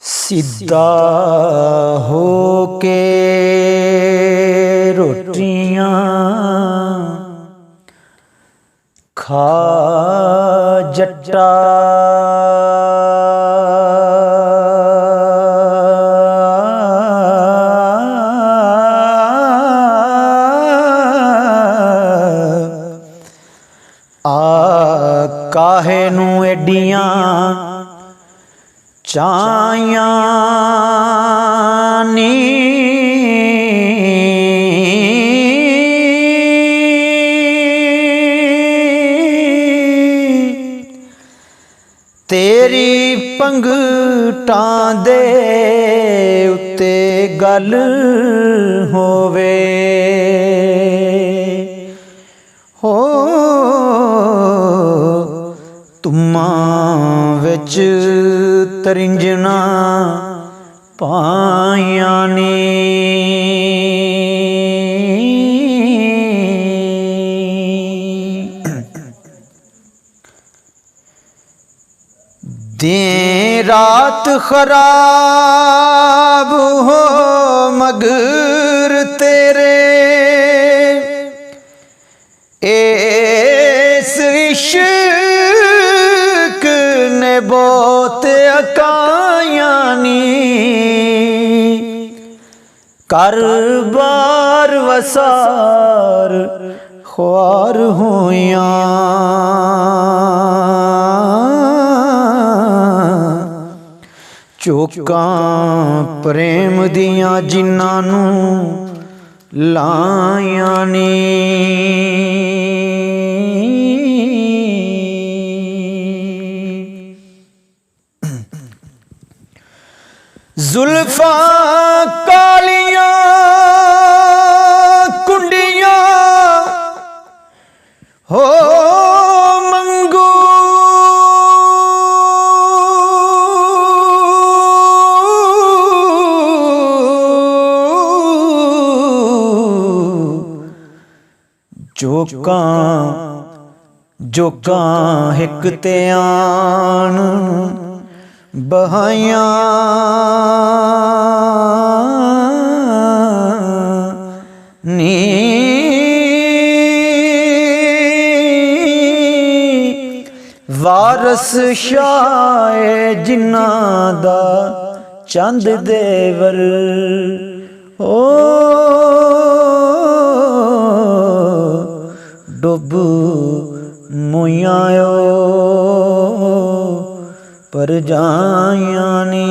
सीधा हो के रोटियां खा जट्टा काहे नू एडियां चायां नी तेरी पंगटां दे उत्ते गल होवे हो तुमां विच तरिंजना पायां नी दिन रात खराब हो मगर तेरे इस इश्क ने बहुत अकायां नी कर बार वसार ख्वार होयां चोकां प्रेम दियां जिन्हां नू लायां नी जुल्फां कालियां कुंडियां हो मंगू जोकां हिक ते आन बहायां नी वारस शाए जिन्हां दा चंद देवर ओ डुब मोयायो पर जायां नी।